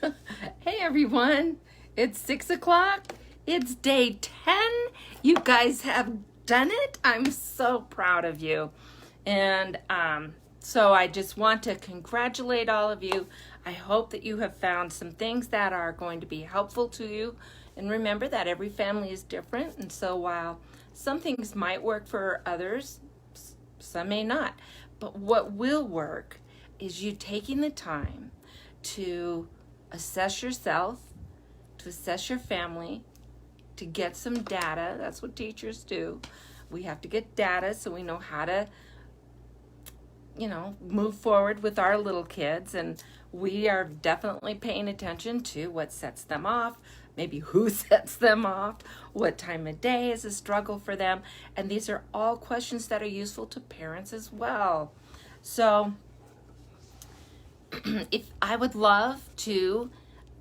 Hey everyone, it's 6 o'clock. It's day 10. You guys have done it. I'm so proud of you. And so I just want to congratulate all of you. I hope that you have found some things that are going to be helpful to you. And remember that every family is different. And so while some things might work for others, some may not. But what will work is you taking the time to assess yourself, to assess your family, to get some data. That's what teachers do. We have to get data so we know how to, move forward with our little kids. And we are definitely paying attention to what sets them off, maybe who sets them off, what time of day is a struggle for them. And these are all questions that are useful to parents as well. So if I would love to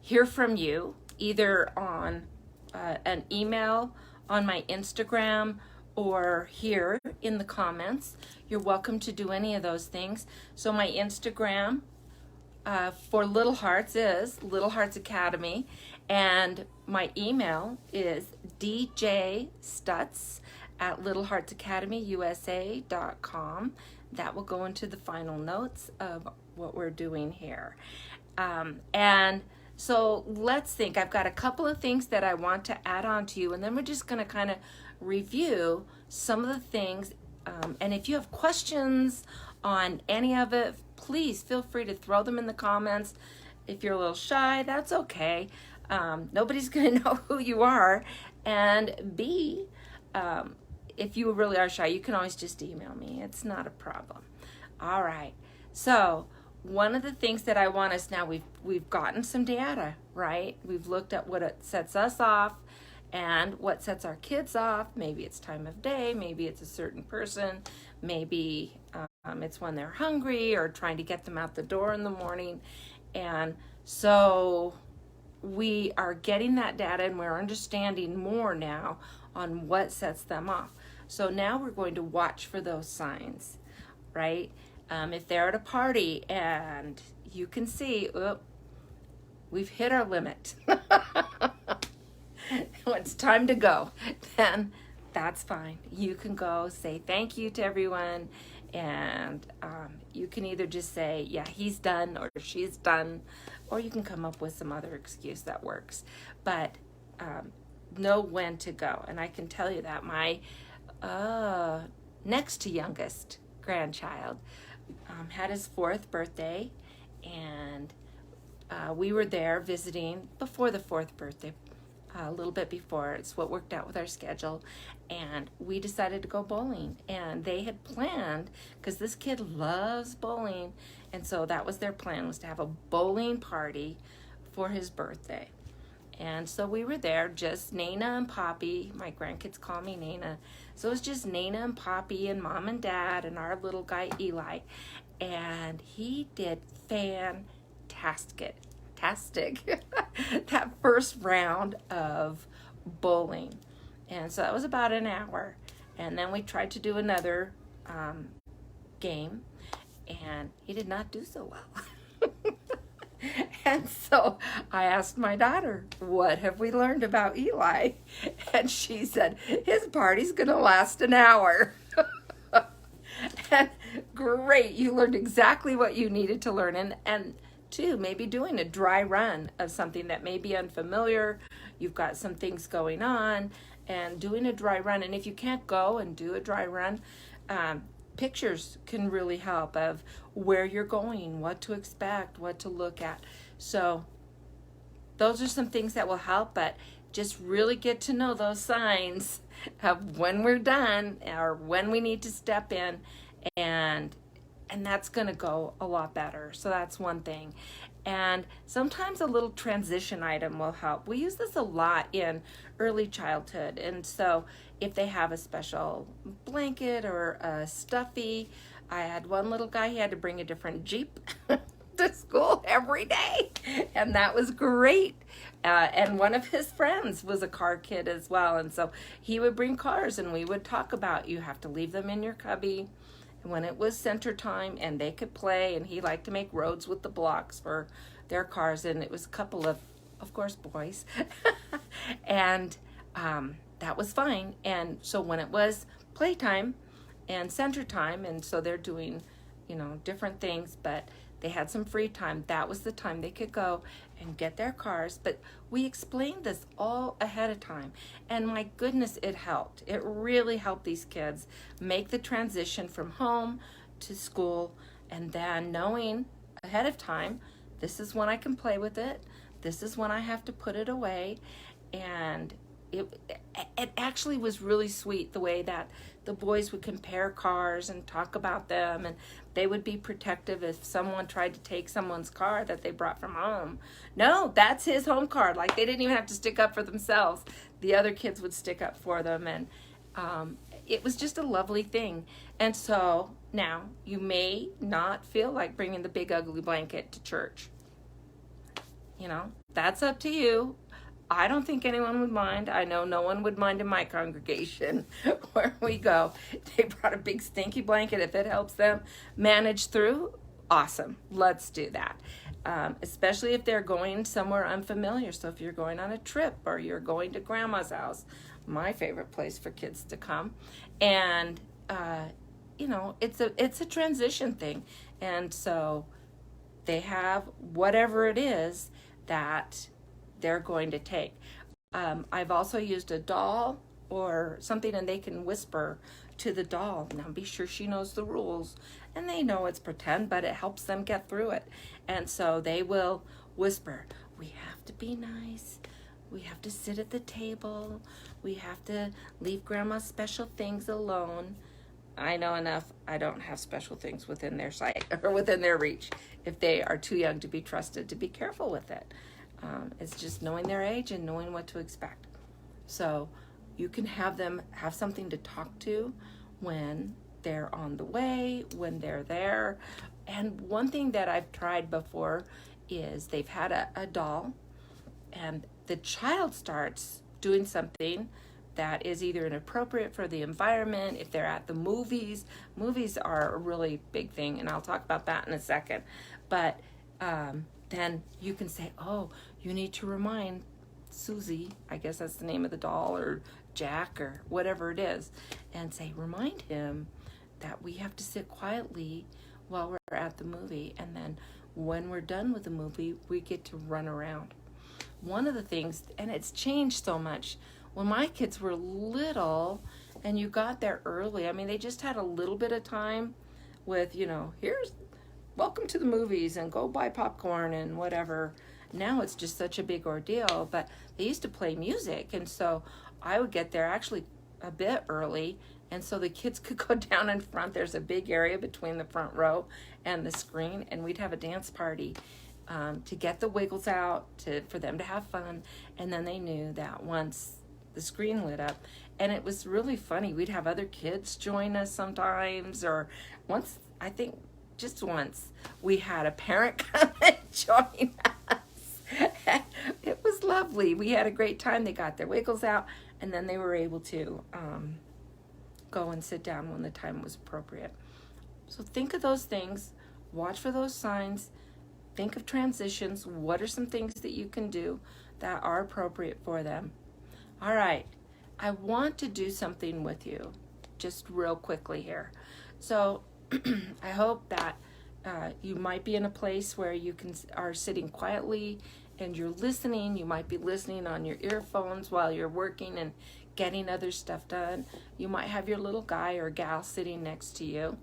hear from you, either on an email, on my Instagram, or here in the comments. You're welcome to do any of those things. So my Instagram for Little Hearts is Little Hearts Academy, and my email is djstutz@littleheartsacademyusa.com. That will go into the final notes of what we're doing here. And so let's think. I've got a couple of things that I want to add on to you, and then we're just going to kind of review some of the things. And if you have questions on any of it, please feel free to throw them in the comments. If you're a little shy, that's okay. Nobody's going to know who you are. And B, if you really are shy, you can always just email me. It's not a problem. All right. So one of the things that I want us now, we've gotten some data, right? We've looked at what it sets us off and what sets our kids off. Maybe it's time of day, maybe it's a certain person, maybe it's when they're hungry or trying to get them out the door in the morning. And so we are getting that data and we're understanding more now on what sets them off. So now we're going to watch for those signs, right? If they're at a party and you can see, we've hit our limit. It's time to go. Then that's fine. You can go say thank you to everyone, and you can either just say, yeah, he's done or she's done, or you can come up with some other excuse that works. But know when to go. And I can tell you that my next to youngest grandchild had his 4th birthday, and we were there visiting before the 4th birthday, a little bit before. It's what worked out with our schedule, and we decided to go bowling. And they had planned, because this kid loves bowling, and so that was their plan, was to have a bowling party for his birthday. And so we were there, just Nana and Poppy. My grandkids call me Nana. So it was just Nana and Poppy and Mom and Dad and our little guy Eli. And he did fantastic. That first round of bowling. And so that was about an hour. And then we tried to do another game. And he did not do so well. And so I asked my daughter, what have we learned about Eli? And she said, his party's going to last an hour. And great, you learned exactly what you needed to learn. And two, maybe doing a dry run of something that may be unfamiliar. You've got some things going on, and doing a dry run. And if you can't go and do a dry run, pictures can really help of where you're going, what to expect, what to look at. So those are some things that will help, but just really get to know those signs of when we're done or when we need to step in, and that's going to go a lot better. So that's one thing. And sometimes a little transition item will help. We use this a lot in early childhood. And so if they have a special blanket or a stuffy, I had one little guy, he had to bring a different Jeep to school every day. And that was great. And one of his friends was a car kid as well. And so he would bring cars, and we would talk about, you have to leave them in your cubby. when it was center time and they could play, and he liked to make roads with the blocks for their cars, and it was a couple of course, boys. And that was fine. And so when it was playtime and center time, and so they're doing, different things, but they had some free time, that was the time they could go and get their cars. But we explained this all ahead of time, and my goodness, it helped. It really helped these kids make the transition from home to school, and then knowing ahead of time, this is when I can play with it, this is when I have to put it away. And it actually was really sweet the way that the boys would compare cars and talk about them, and they would be protective if someone tried to take someone's car that they brought from home. No, that's his home car. Like, they didn't even have to stick up for themselves. The other kids would stick up for them, and it was just a lovely thing. And so now you may not feel like bringing the big ugly blanket to church. That's up to you. I don't think anyone would mind. I know no one would mind in my congregation where we go. They brought a big stinky blanket. If it helps them manage through, awesome. Let's do that. Especially if they're going somewhere unfamiliar. So if you're going on a trip or you're going to grandma's house, my favorite place for kids to come. And, it's a transition thing. And so they have whatever it is that they're going to take. I've also used a doll or something, and they can whisper to the doll. Now be sure she knows the rules, and they know it's pretend, but it helps them get through it. And so they will whisper, we have to be nice, we have to sit at the table, we have to leave grandma's special things alone. I know enough. I don't have special things within their sight or within their reach if they are too young to be trusted to be careful with it. It's just knowing their age and knowing what to expect. So you can have them have something to talk to when they're on the way, when they're there. And one thing that I've tried before is they've had a doll, and the child starts doing something that is either inappropriate for the environment. If they're at the movies are a really big thing, and I'll talk about that in a second. But then you can say, oh, you need to remind Susie, I guess that's the name of the doll, or Jack, or whatever it is, and say, remind him that we have to sit quietly while we're at the movie, and then when we're done with the movie, we get to run around. One of the things, and it's changed so much, when my kids were little and you got there early, they just had a little bit of time with, here's welcome to the movies and go buy popcorn and whatever. Now it's just such a big ordeal, but they used to play music, and so I would get there actually a bit early, and so the kids could go down in front. There's a big area between the front row and the screen, and we'd have a dance party to get the wiggles out, for them to have fun. And then they knew that once the screen lit up, and it was really funny, we'd have other kids join us sometimes, or once, I think just once, we had a parent come and join us. It was lovely. We had a great time. They got their wiggles out, and then they were able to go and sit down when the time was appropriate. So think of those things. Watch for those signs. Think of transitions. What are some things that you can do that are appropriate for them? All right. I want to do something with you just real quickly here. So I hope that you might be in a place where you are sitting quietly and you're listening. You might be listening on your earphones while you're working and getting other stuff done. You might have your little guy or gal sitting next to you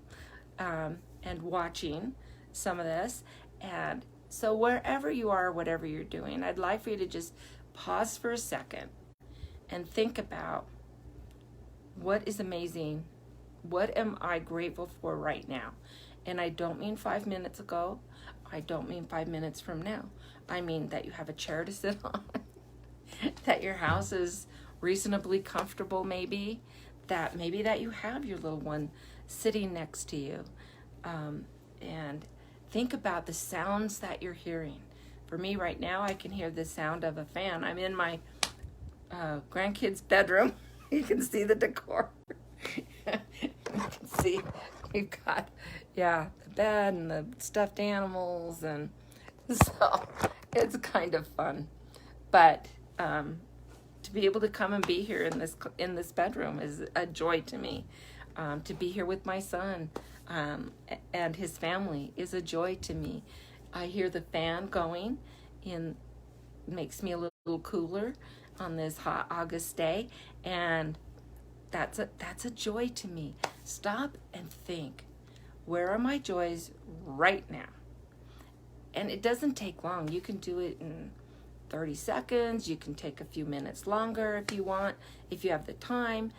and watching some of this. And so wherever you are, whatever you're doing, I'd like for you to just pause for a second and think about, what is amazing? What am I grateful for right now? And I don't mean 5 minutes ago. I don't mean 5 minutes from now. I mean that you have a chair to sit on, that your house is reasonably comfortable, maybe that you have your little one sitting next to you. And think about the sounds that you're hearing. For me right now, I can hear the sound of a fan. I'm in my grandkid's bedroom. You can see the decor. You can see we've got, yeah, the bed and the stuffed animals, and so it's kind of fun. But to be able to come and be here in this bedroom is a joy to me. To be here with my son and his family is a joy to me. I hear the fan going in, makes me a little cooler on this hot August day, and that's a joy to me. Stop and think, where are my joys right now? And it doesn't take long. You can do it in 30 seconds. You can take a few minutes longer if you want, if you have the time.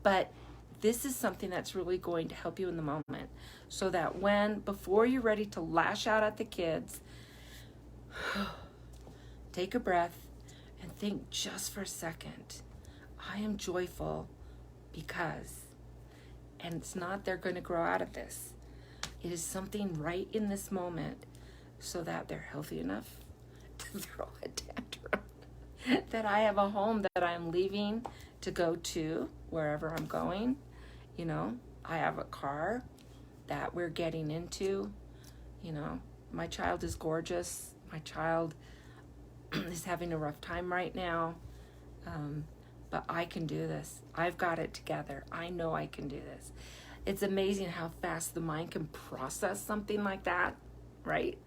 But this is something that's really going to help you in the moment, so that before you're ready to lash out at the kids, take a breath and think just for a second, I am joyful because, and it's not they're going to grow out of this. It is something right in this moment so that they're healthy enough to throw a tantrum, that I have a home that I'm leaving to go to wherever I'm going. You know, I have a car that we're getting into. You know, my child is gorgeous. My child is having a rough time right now. But I can do this. I've got it together. I know I can do this. It's amazing how fast the mind can process something like that, right?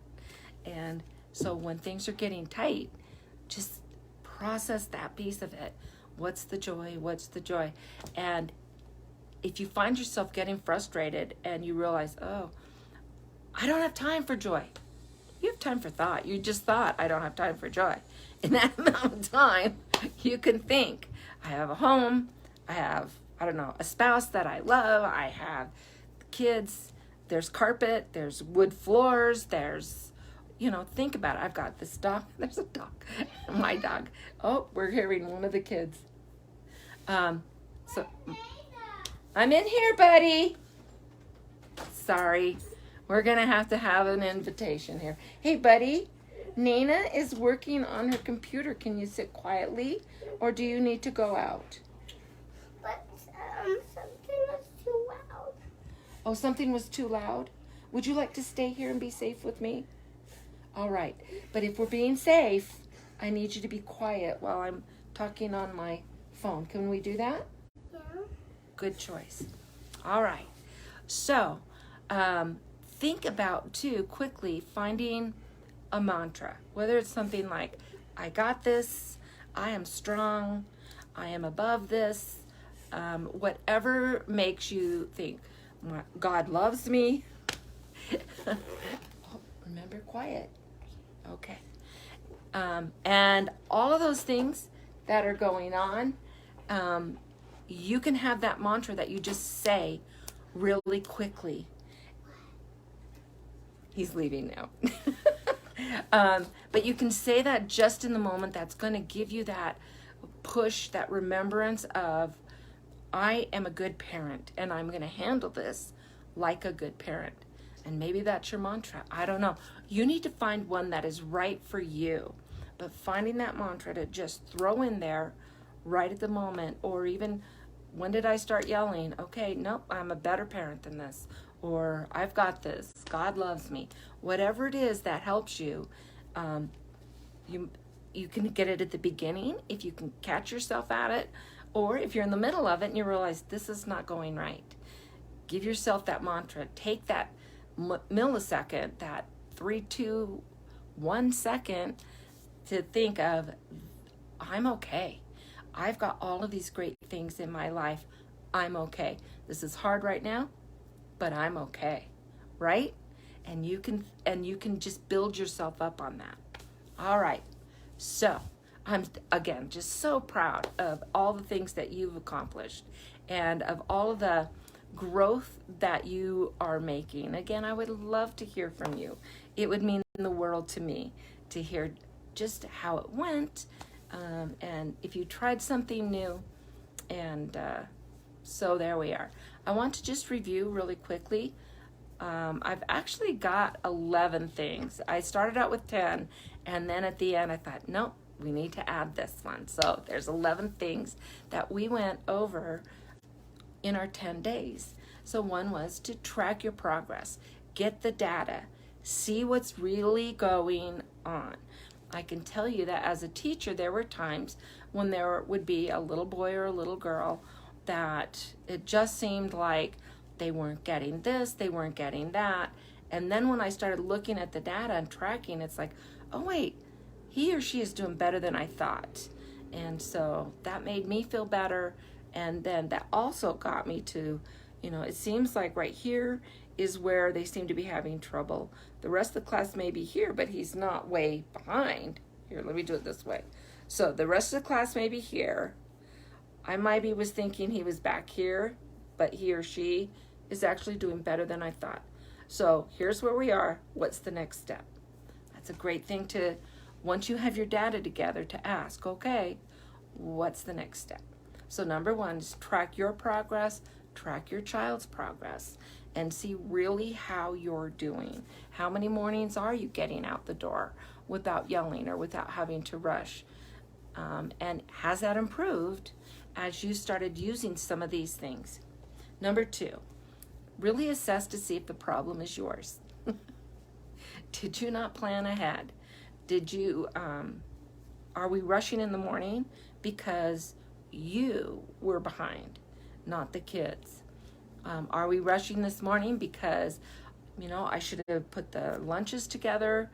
And so when things are getting tight, just process that piece of it. What's the joy? What's the joy? And if you find yourself getting frustrated and you realize, oh, I don't have time for joy. You have time for thought. You just thought, I don't have time for joy. In that amount of time, you can think, I have a home. I have, I don't know, a spouse that I love. I have kids. There's carpet. There's wood floors. There's, you know, think about it. I've got this dog. There's a dog. My dog. Oh, we're hearing one of the kids. So I'm in here, buddy. Sorry. We're going to have an invitation here. Hey, buddy. Nana is working on her computer. Can you sit quietly, or do you need to go out? But something was too loud. Oh, something was too loud? Would you like to stay here and be safe with me? All right. But if we're being safe, I need you to be quiet while I'm talking on my phone. Can we do that? Yeah. Good choice. All right. So, think about, too, quickly finding a mantra, whether it's something like, I got this, I am strong, I am above this, whatever makes you think, God loves me. Oh, remember, quiet. Okay. And all of those things that are going on, you can have that mantra that you just say really quickly. He's leaving now. But you can say that just in the moment. That's going to give you that push, that remembrance of, I am a good parent and I'm going to handle this like a good parent. And maybe that's your mantra. I don't know. You need to find one that is right for you. But finding that mantra to just throw in there right at the moment, or even, when did I start yelling? Okay, nope, I'm a better parent than this. Or I've got this. God loves me. Whatever it is that helps you, you can get it at the beginning if you can catch yourself at it, or if you're in the middle of it and you realize this is not going right. Give yourself that mantra. Take that millisecond, that 3, 2, 1 second to think of, I'm okay. I've got all of these great things in my life. I'm okay. This is hard right now, but I'm okay, right? And you can just build yourself up on that. All right. So I'm, again, just so proud of all the things that you've accomplished and of all of the growth that you are making. Again, I would love to hear from you. It would mean the world to me to hear just how it went, and if you tried something new. And so there we are. I want to just review really quickly. I've actually got 11 things. I started out with 10, and then at the end I thought, nope, we need to add this one. So there's 11 things that we went over in our 10 days. So one was to track your progress, get the data, see what's really going on. I can tell you that as a teacher, there were times when there would be a little boy or a little girl that it just seemed like they weren't getting this, they weren't getting that. And then when I started looking at the data and tracking, it's like, oh wait, he or she is doing better than I thought. And so that made me feel better. And then that also got me to, it seems like right here is where they seem to be having trouble. The rest of the class may be here, but he's not way behind. Here, let me do it this way. So the rest of the class may be here. I maybe was thinking he was back here, but he or she is actually doing better than I thought. So here's where we are. What's the next step? That's a great thing to, once you have your data together, to ask, okay, what's the next step? So number one is track your progress, track your child's progress, and see really how you're doing. How many mornings are you getting out the door without yelling or without having to rush? And has that improved as you started using some of these things? Number two, really assess to see if the problem is yours. Did you not plan ahead? Did you, are we rushing in the morning because you were behind, not the kids? Are we rushing this morning because, I should have put the lunches together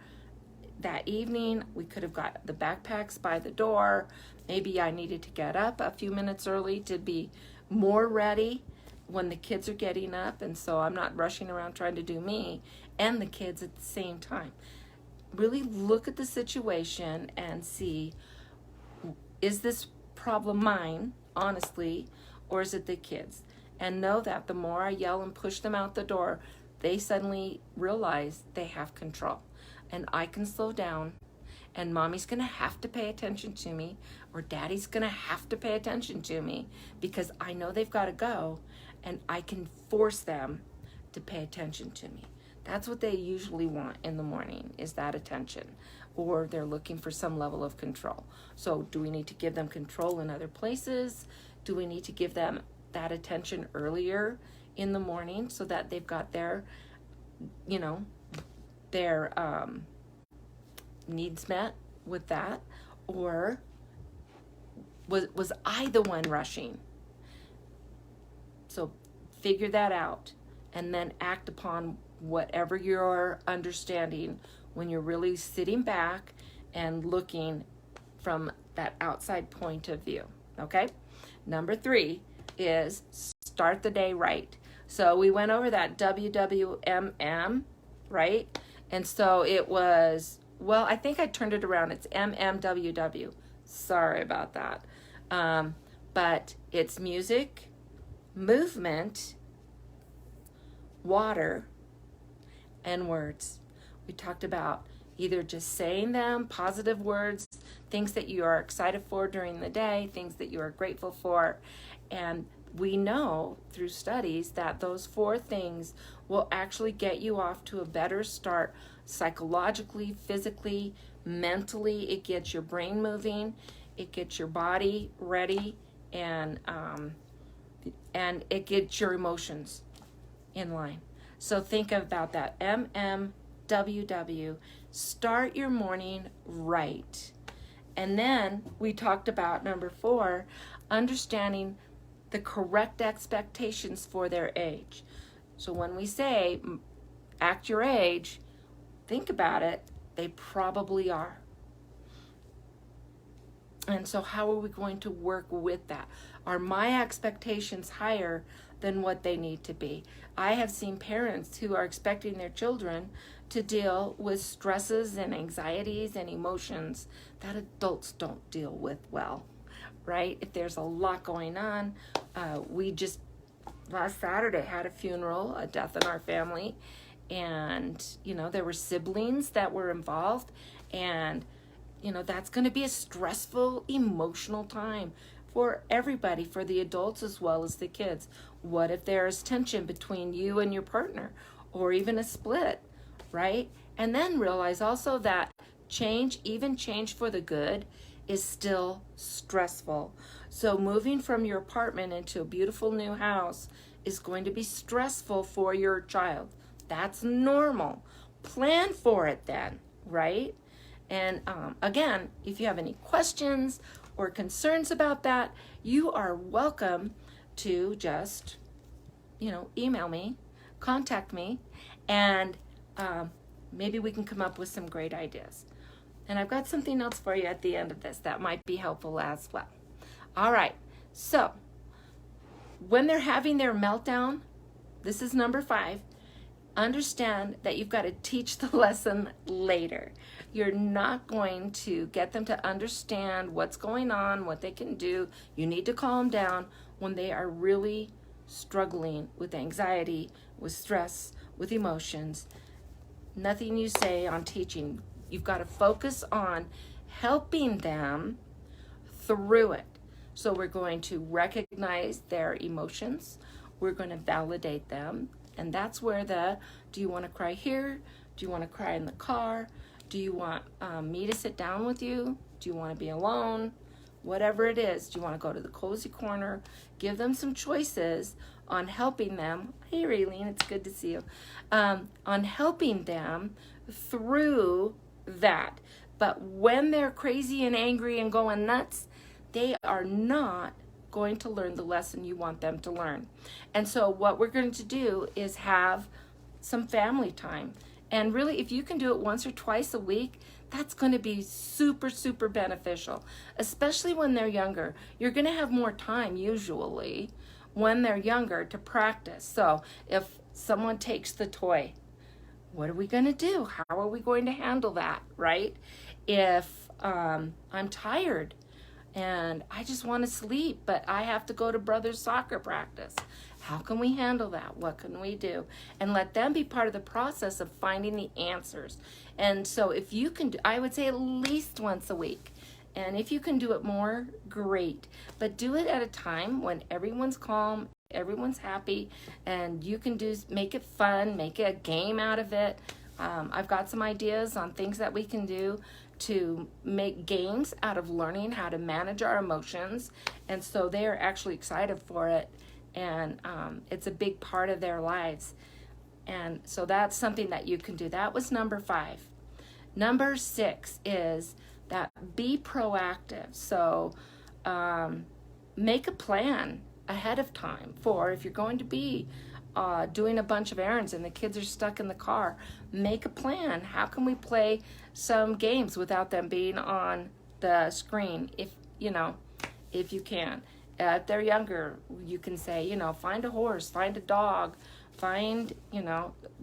that evening? We could have got the backpacks by the door. Maybe I needed to get up a few minutes early to be more ready when the kids are getting up, and so I'm not rushing around trying to do me and the kids at the same time. Really look at the situation and see, is this problem mine, honestly, or is it the kids? And know that the more I yell and push them out the door, they suddenly realize they have control. And I can slow down, and mommy's gonna have to pay attention to me, or daddy's gonna have to pay attention to me, because I know they've gotta go, and I can force them to pay attention to me. That's what they usually want in the morning, is that attention, or they're looking for some level of control. So do we need to give them control in other places? Do we need to give them that attention earlier in the morning so that they've got their, their needs met with that? Or was I the one rushing? So figure that out and then act upon whatever you're understanding when you're really sitting back and looking from that outside point of view, okay? Number three is start the day right. So we went over that WWMM, right? And so it was, well, I think I turned it around. It's MMWW. Sorry about that. But it's music, movement, water, and words. We talked about either just saying them, positive words, things that you are excited for during the day, things that you are grateful for. And we know through studies that those four things will actually get you off to a better start psychologically, physically, mentally. It gets your brain moving, it gets your body ready, and it gets your emotions in line. So think about that. MMWW. Start your morning right. And then we talked about number 4, understanding the correct expectations for their age. So when we say act your age, think about it, they probably are. And so how are we going to work with that? Are my expectations higher than what they need to be? I have seen parents who are expecting their children to deal with stresses and anxieties and emotions that adults don't deal with well, right? If there's a lot going on, we just last Saturday had a funeral, a death in our family, and there were siblings that were involved, and that's going to be a stressful, emotional time for everybody, for the adults as well as the kids. What if there's tension between you and your partner, or even a split, right? And then realize also that change, even change for the good, is still stressful. So moving from your apartment into a beautiful new house is going to be stressful for your child. That's normal. Plan for it then, right? And again, if you have any questions or concerns about that, you are welcome to just, email me, contact me, and maybe we can come up with some great ideas. And I've got something else for you at the end of this that might be helpful as well. All right, so when they're having their meltdown, this is number 5, understand that you've got to teach the lesson later. You're not going to get them to understand what's going on, what they can do. You need to calm down when they are really struggling with anxiety, with stress, with emotions. Nothing you say on teaching. You've got to focus on helping them through it. So we're going to recognize their emotions. We're going to validate them. And that's where do you want to cry here? Do you want to cry in the car? Do you want me to sit down with you? Do you want to be alone? Whatever it is, do you want to go to the cozy corner? Give them some choices on helping them. Hey, Raylene, it's good to see you. On helping them through that. But when they're crazy and angry and going nuts, they are not going to learn the lesson you want them to learn. And so what we're going to do is have some family time. And really, if you can do it once or twice a week, that's going to be super, super beneficial, especially when they're younger. You're going to have more time usually when they're younger to practice. So if someone takes the toy, what are we going to do? How are we going to handle that, right? If I'm tired and I just want to sleep, but I have to go to brother's soccer practice, how can we handle that? What can we do? And let them be part of the process of finding the answers. And so if you can do, I would say at least once a week. And if you can do it more, great. But do it at a time when everyone's calm, everyone's happy, and you can make it fun, make a game out of it. I've got some ideas on things that we can do to make games out of learning how to manage our emotions. And so they are actually excited for it. And it's a big part of their lives. And so that's something that you can do. That was number 5. Number 6 is that be proactive. So make a plan ahead of time for if you're going to be doing a bunch of errands and the kids are stuck in the car. Make a plan. How can we play some games without them being on the screen if you can? If they're younger, you can say, find a horse, find a dog, find,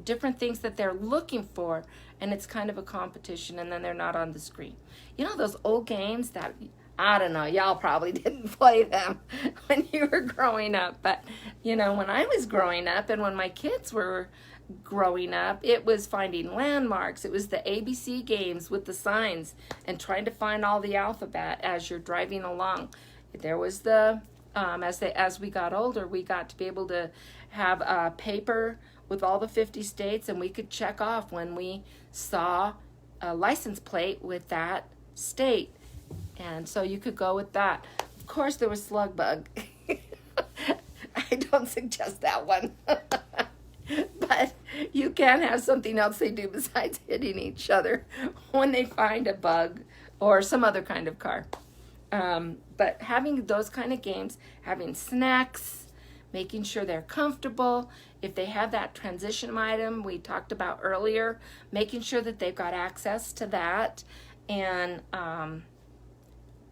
different things that they're looking for, and it's kind of a competition, and then they're not on the screen. Those old games that, I don't know, y'all probably didn't play them when you were growing up, but, when I was growing up and when my kids were growing up, it was finding landmarks. It was the ABC games with the signs and trying to find all the alphabet as you're driving along. There was the as we got older, we got to be able to have a paper with all the 50 states, and we could check off when we saw a license plate with that state, and so you could go with that. Of course, there was slug bug. I don't suggest that one, but you can have something else they do besides hitting each other when they find a bug or some other kind of car. But having those kind of games, having snacks, making sure they're comfortable. If they have that transition item we talked about earlier, making sure that they've got access to that, and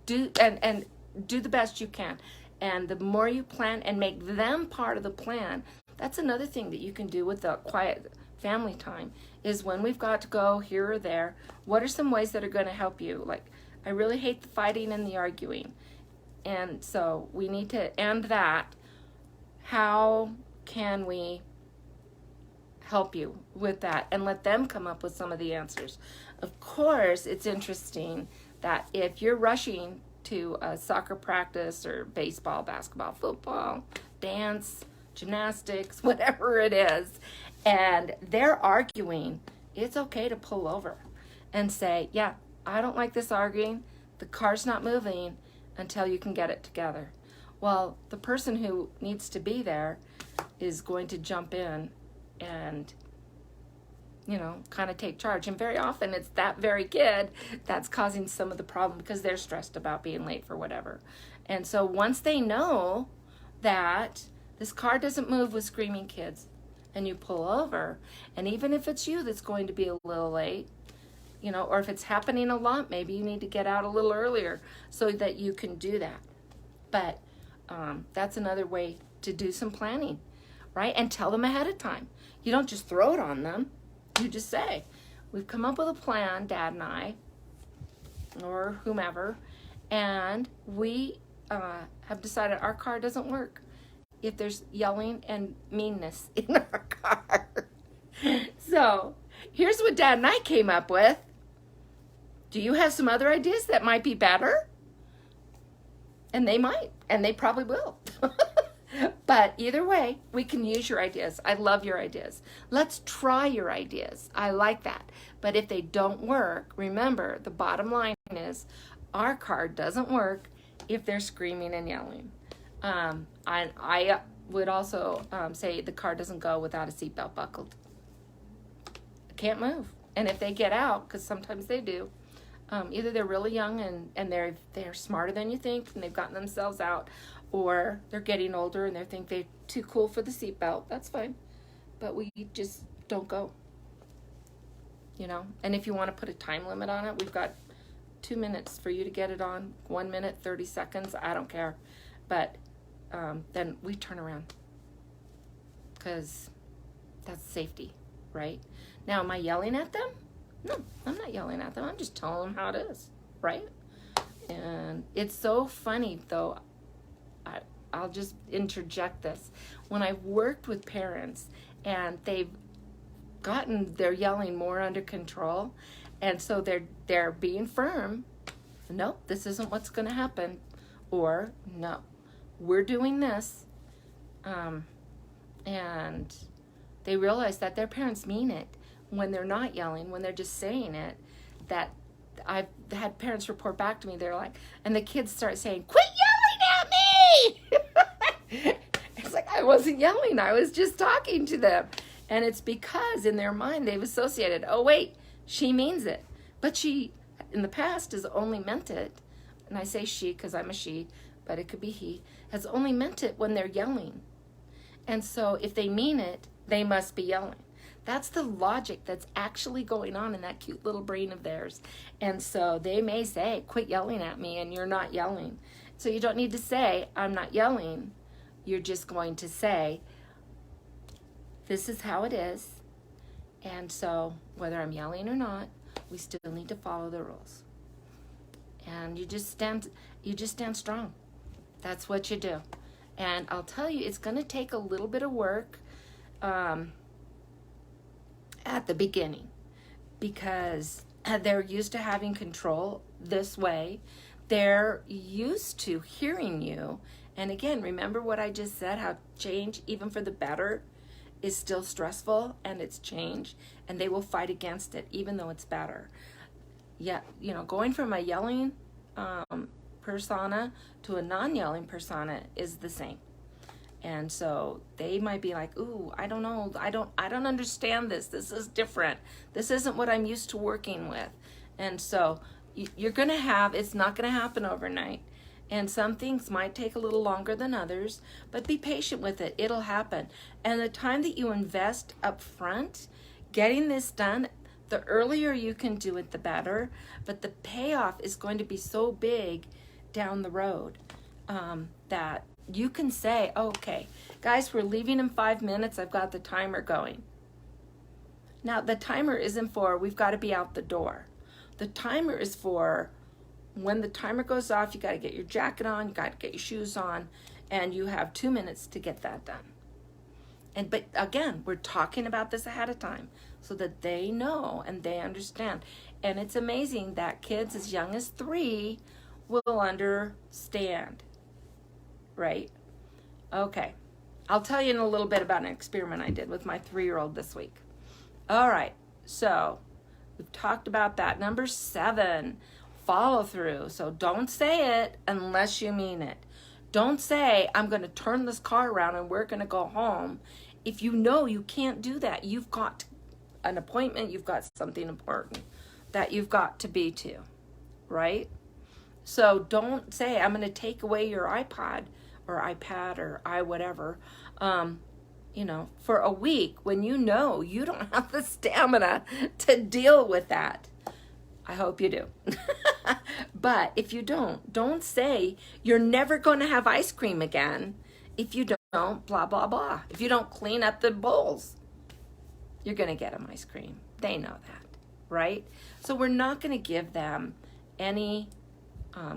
do the best you can. And the more you plan and make them part of the plan, that's another thing that you can do with the quiet family time, is when we've got to go here or there, what are some ways that are going to help you? Like, I really hate the fighting and the arguing. And so we need to end that. How can we help you with that? And let them come up with some of the answers. Of course, it's interesting that if you're rushing to a soccer practice or baseball, basketball, football, dance, gymnastics, whatever it is, and they're arguing, it's okay to pull over and say, yeah, I don't like this arguing. The car's not moving until you can get it together. Well, the person who needs to be there is going to jump in and, kind of take charge. And very often it's that very kid that's causing some of the problem because they're stressed about being late for whatever. And so once they know that this car doesn't move with screaming kids, and you pull over, and even if it's you that's going to be a little late, or if it's happening a lot, maybe you need to get out a little earlier so that you can do that. But that's another way to do some planning, right? And tell them ahead of time. You don't just throw it on them. You just say, we've come up with a plan, Dad and I, or whomever, and we have decided our car doesn't work if there's yelling and meanness in our car. So here's what Dad and I came up with. Do you have some other ideas that might be better? And they might, and they probably will. But either way, we can use your ideas. I love your ideas. Let's try your ideas. I like that. But if they don't work, remember, the bottom line is our car doesn't work if they're screaming and yelling. I would also say the car doesn't go without a seatbelt buckled. It can't move. And if they get out, because sometimes they do, either they're really young and they're smarter than you think and they've gotten themselves out, or they're getting older and they think they're too cool for the seatbelt. That's fine. But we just don't go. And if you want to put a time limit on it, we've got 2 minutes for you to get it on. 1 minute, 30 seconds. I don't care. But then we turn around because that's safety, right? Now, am I yelling at them? No, I'm not yelling at them. I'm just telling them how it is, right? And it's so funny, though. I'll just interject this. When I've worked with parents and they've gotten their yelling more under control, and so they're being firm. No, this isn't what's going to happen. Or, no, we're doing this. And they realize that their parents mean it when they're not yelling, when they're just saying it. That I've had parents report back to me, they're like, and the kids start saying, quit yelling at me! It's like, I wasn't yelling, I was just talking to them. And it's because in their mind they've associated, oh wait, she means it. But she, in the past, has only meant it, and I say she because I'm a she, but it could be he, has only meant it when they're yelling. And so if they mean it, they must be yelling. That's the logic that's actually going on in that cute little brain of theirs. And so they may say, quit yelling at me, and you're not yelling. So you don't need to say, I'm not yelling. You're just going to say, this is how it is. And so whether I'm yelling or not, we still need to follow the rules. And you just stand strong. That's what you do. And I'll tell you, it's going to take a little bit of work at the beginning, because they're used to having control this way. They're used to hearing you. And again, remember what I just said, how change, even for the better, is still stressful, and it's change, and they will fight against it, even though it's better. Yeah, going from a yelling persona to a non-yelling persona is the same. And so they might be like, ooh, I don't know, I don't understand this. This is different. This isn't what I'm used to working with. And so you're going to have, it's not going to happen overnight. And some things might take a little longer than others, but be patient with it. It'll happen. And the time that you invest up front, getting this done, the earlier you can do it, the better. But the payoff is going to be so big down the road that you can say, okay, guys, we're leaving in 5 minutes. I've got the timer going. Now, the timer isn't for we've got to be out the door. The timer is for when the timer goes off, you got to get your jacket on, you got to get your shoes on, and you have 2 minutes to get that done. But again, we're talking about this ahead of time so that they know and they understand. And it's amazing that kids as young as 3 will understand, right? Okay, I'll tell you in a little bit about an experiment I did with my 3-year-old this week. All right, so we've talked about that. Number 7, follow through. So don't say it unless you mean it. Don't say, I'm going to turn this car around and we're going to go home. If you know you can't do that, you've got an appointment, you've got something important that you've got to be to, right? So don't say, I'm going to take away your iPod or iPad or whatever, for a week when you know you don't have the stamina to deal with that. I hope you do. But if you don't say you're never going to have ice cream again if you don't blah, blah, blah. If you don't clean up the bowls, you're going to get them ice cream. They know that, right? So we're not going to give them any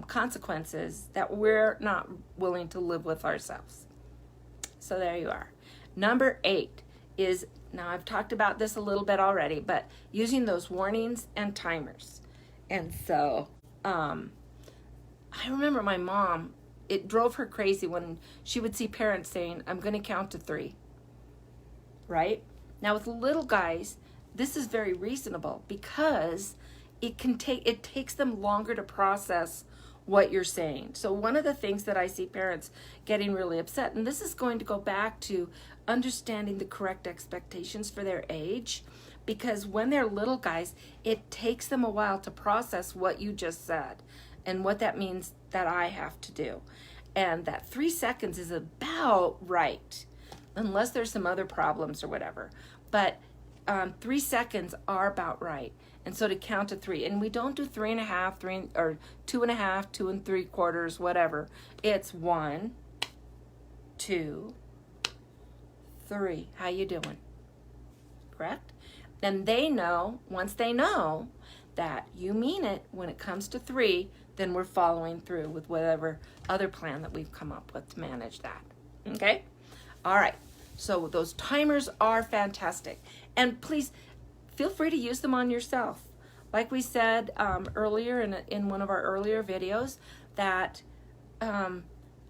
consequences that we're not willing to live with ourselves. So there you are. Number 8 is, now I've talked about this a little bit already, but using those warnings and timers. And so I remember my mom, it drove her crazy when she would see parents saying, I'm going to count to 3, right? Now with little guys, this is very reasonable because it takes them longer to process what you're saying. So one of the things that I see parents getting really upset, and this is going to go back to understanding the correct expectations for their age, because when they're little guys, it takes them a while to process what you just said and what that means that I have to do. And that 3 seconds is about right, unless there's some other problems or whatever. But 3 seconds are about right. And so to count to 3, and we don't do 3.5, 3 or 2.5, 2 3/4, whatever. It's 1, 2, 3. How you doing? Correct? And they know, once they know that you mean it when it comes to 3, then we're following through with whatever other plan that we've come up with to manage that. Okay? All right. So those timers are fantastic. And please feel free to use them on yourself. Like we said earlier in one of our earlier videos, that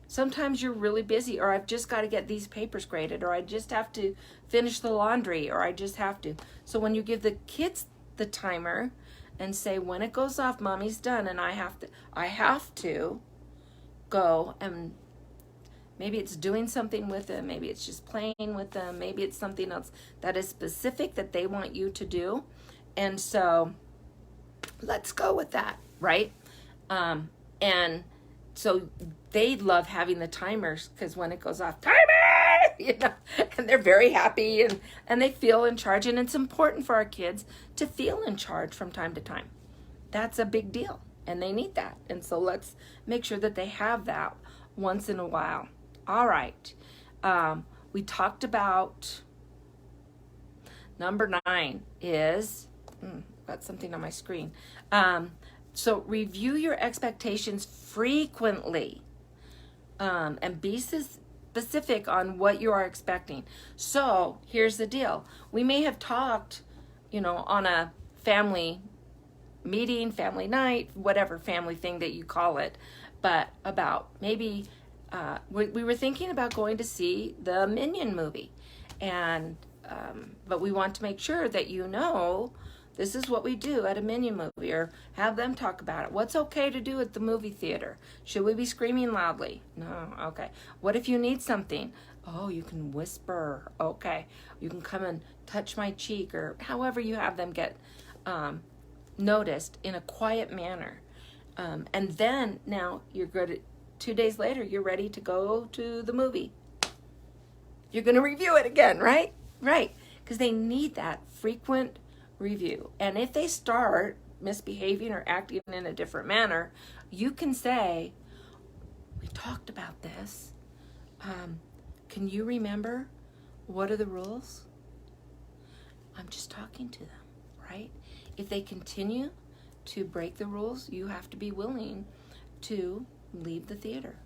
sometimes you're really busy, or I've just got to get these papers graded, or I just have to finish the laundry, or I just have to. So when you give the kids the timer and say, when it goes off, mommy's done, and I have to go, and maybe it's doing something with them, maybe it's just playing with them, maybe it's something else that is specific that they want you to do. And so let's go with that, right? And so they love having the timers, because when it goes off, timer, and they're very happy and they feel in charge. And it's important for our kids to feel in charge from time to time. That's a big deal, and they need that. And so let's make sure that they have that once in a while. All right. We talked about number 9 is, got something on my screen. So review your expectations frequently, and be specific on what you are expecting. So here's the deal. We may have talked, on a family meeting, family night, whatever family thing that you call it, but about maybe we were thinking about going to see the Minion movie, and but we want to make sure that this is what we do at a Minion movie, or have them talk about it. What's okay to do at the movie theater? Should we be screaming loudly? No. Okay. What if you need something? Oh, you can whisper. Okay. You can come and touch my cheek, or however you have them get noticed in a quiet manner. And then now you're good at 2 days later, you're ready to go to the movie. You're going to review it again, right? Right. Because they need that frequent review. And if they start misbehaving or acting in a different manner, you can say, we talked about this. Can you remember? What are the rules? I'm just talking to them, right? If they continue to break the rules, you have to be willing to leave the theater.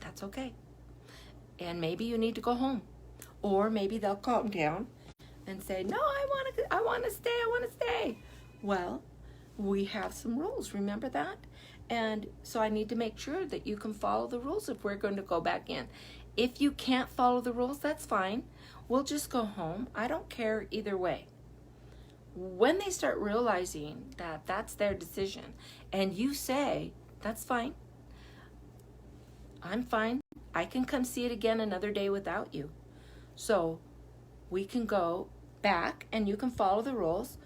That's okay. And maybe you need to go home. Or maybe they'll calm down and say, no, I want to stay. Well, we have some rules, remember that? And so I need to make sure that you can follow the rules if we're going to go back in. If you can't follow the rules, that's fine. We'll just go home. I don't care either way. When they start realizing that that's their decision, and you say, that's fine, I'm fine. I can come see it again another day without you. So we can go back and you can follow the rules.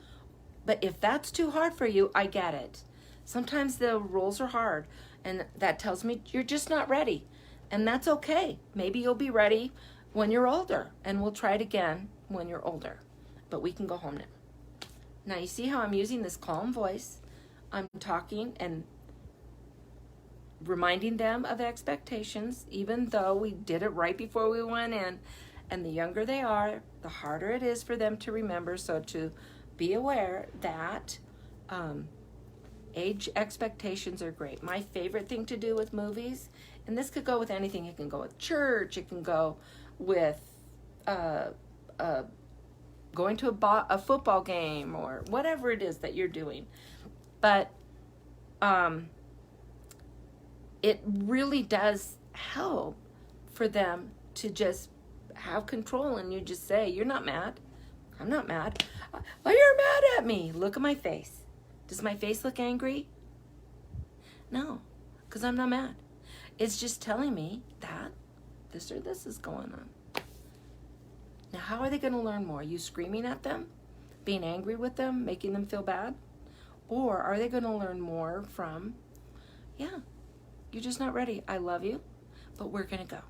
But if that's too hard for you, I get it. Sometimes the rules are hard, and that tells me you're just not ready. And that's okay. Maybe you'll be ready when you're older, and we'll try it again when you're older. But we can go home now. Now you see how I'm using this calm voice. I'm talking and reminding them of expectations, even though we did it right before we went in. And the younger they are, the harder it is for them to remember. So to be aware that age expectations are great. My favorite thing to do with movies, and this could go with anything. It can go with church. It can go with going to a football game or whatever it is that you're doing. But it really does help for them to just have control, and you just say, you're not mad. I'm not mad. Oh, you're mad at me. Look at my face. Does my face look angry? No, because I'm not mad. It's just telling me that this or this is going on. Now, how are they going to learn more? You screaming at them? Being angry with them? Making them feel bad? Or are they going to learn more from, yeah, you're just not ready. I love you, but we're going to go.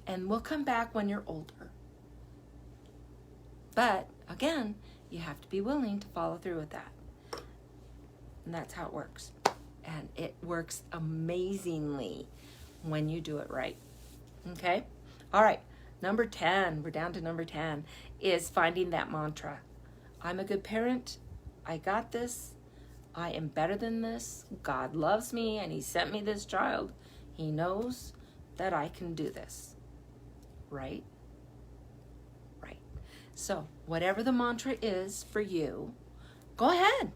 And we'll come back when you're older. But, again, you have to be willing to follow through with that. And that's how it works. And it works amazingly when you do it right. Okay? All right. Number 10, we're down to number 10, is finding that mantra. I'm a good parent. I got this. I am better than this. God loves me and he sent me this child. He knows that I can do this. Right? Right. So, whatever the mantra is for you, go ahead.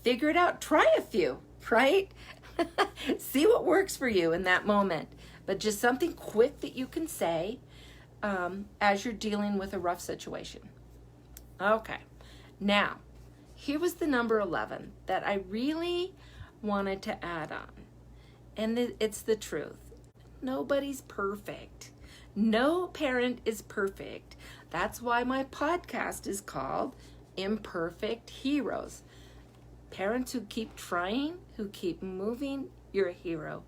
Figure it out. Try a few, right? See what works for you in that moment. But just something quick that you can say as you're dealing with a rough situation. Okay. Now, here was the number 11 that I really wanted to add on. And it's the truth. Nobody's perfect. No parent is perfect. That's why my podcast is called Imperfect Heroes. Parents who keep trying, who keep moving, you're a hero.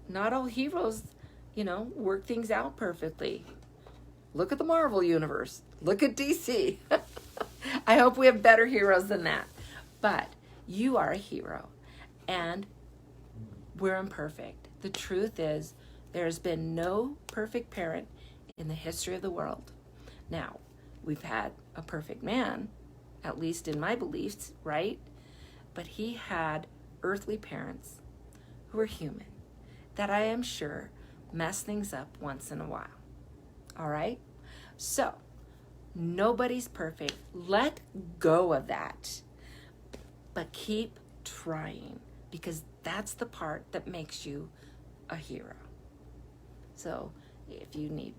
Not all heroes, work things out perfectly. Look at the Marvel universe. Look at DC. I hope we have better heroes than that. But you are a hero, and we're imperfect. The truth is, there's been no perfect parent in the history of the world. Now, we've had a perfect man, at least in my beliefs, right? But he had earthly parents who were human, that I am sure mess things up once in a while. All right? So, nobody's perfect. Let go of that. But keep trying, because that's the part that makes you a hero. So, if you need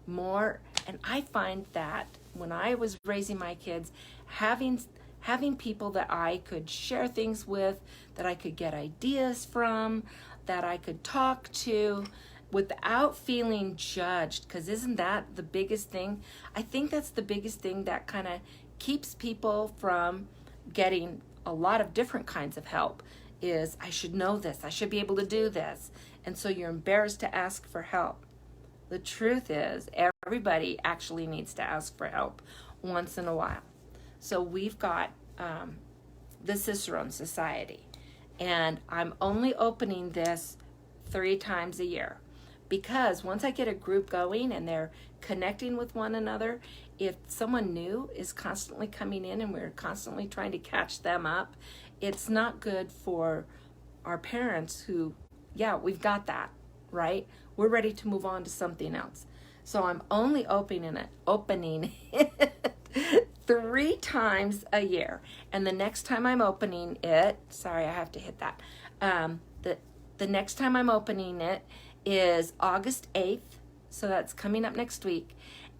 more, and I find that when I was raising my kids, having people that I could share things with, that I could get ideas from, that I could talk to without feeling judged, because isn't that the biggest thing? I think that's the biggest thing that kind of keeps people from getting a lot of different kinds of help, is I should know this, I should be able to do this, and so you're embarrassed to ask for help. The truth is, everybody actually needs to ask for help once in a while. So we've got the Cicerone Society, and I'm only opening this 3 times a year, because once I get a group going and they're connecting with one another, if someone new is constantly coming in and we're constantly trying to catch them up, it's not good for our parents who, yeah, we've got that, right? We're ready to move on to something else. So I'm only opening it 3 times a year. And the next time I'm opening it, sorry, I have to hit that. The next time I'm opening it is August 8th. So that's coming up next week.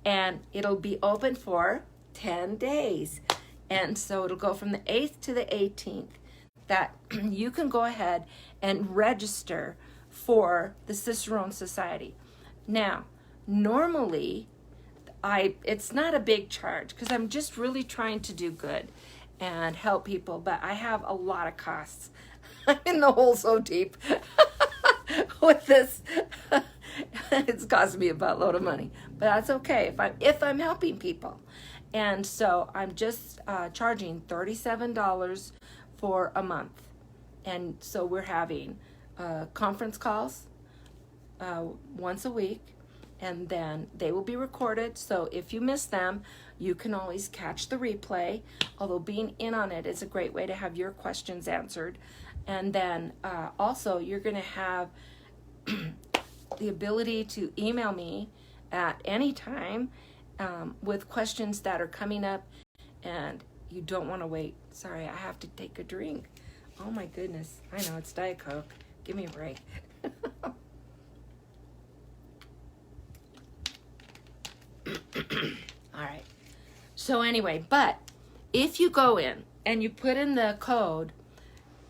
And it'll be open for 10 days. And so it'll go from the 8th to the 18th. That you can go ahead and register for the Cicerone Society. Now, normally, it's not a big charge because I'm just really trying to do good and help people, but I have a lot of costs. I'm in the hole so deep with this. It's cost me a buttload of money, but that's okay if I'm helping people. And so I'm just charging $37 for a month. And so we're having conference calls once a week, and then they will be recorded. So if you miss them, you can always catch the replay, although being in on it is a great way to have your questions answered. And then also you're going to have the ability to email me at any time with questions that are coming up, and you don't want to wait. Sorry, I have to take a drink. Oh my goodness. I know, it's Diet Coke. Give me a break. All right. So anyway, but if you go in and you put in the code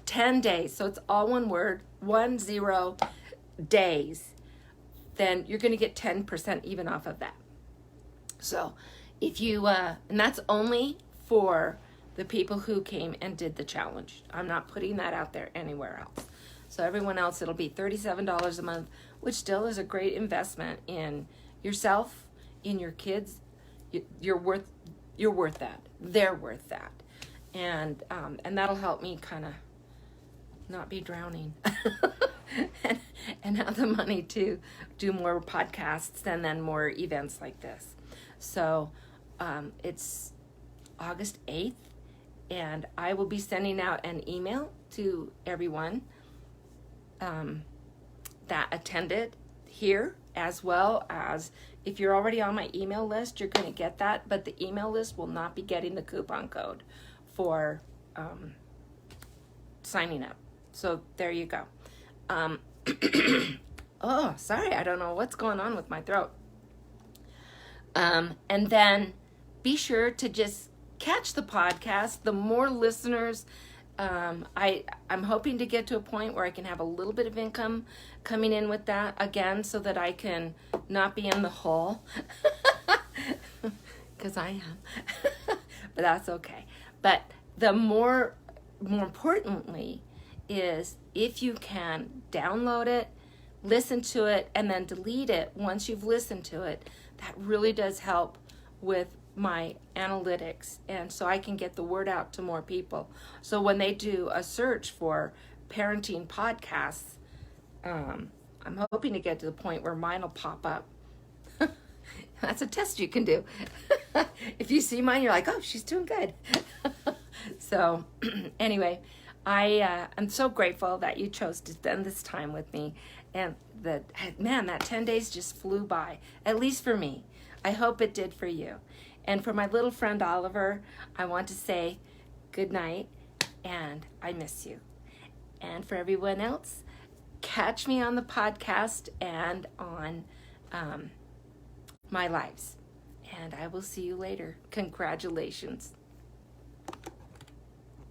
10 days, so it's all one word, 10 days, then you're going to get 10% even off of that. So if you, and that's only for the people who came and did the challenge. I'm not putting that out there anywhere else. So everyone else, it'll be $37 a month, which still is a great investment in yourself, in your kids. You're worth that. They're worth that. And that'll help me kind of not be drowning and have the money to do more podcasts and then more events like this. So it's August 8th, and I will be sending out an email to everyone that attended here, as well as if you're already on my email list, you're going to get that, but the email list will not be getting the coupon code for signing up. So there you go. Oh, sorry, I don't know what's going on with my throat. And then be sure to just catch the podcast. The more listeners, I'm hoping to get to a point where I can have a little bit of income coming in with that again, so that I can not be in the hole, because I am. But that's okay. But the more importantly is if you can download it, listen to it, and then delete it once you've listened to it. That really does help with my analytics, and so I can get the word out to more people. So when they do a search for parenting podcasts, I'm hoping to get to the point where mine will pop up. That's a test you can do. If you see mine, you're like, oh, she's doing good. So anyway, I'm so grateful that you chose to spend this time with me. And that 10 days just flew by, at least for me. I hope it did for you. And for my little friend Oliver, I want to say good night, and I miss you. And for everyone else, catch me on the podcast and on my lives. And I will see you later. Congratulations.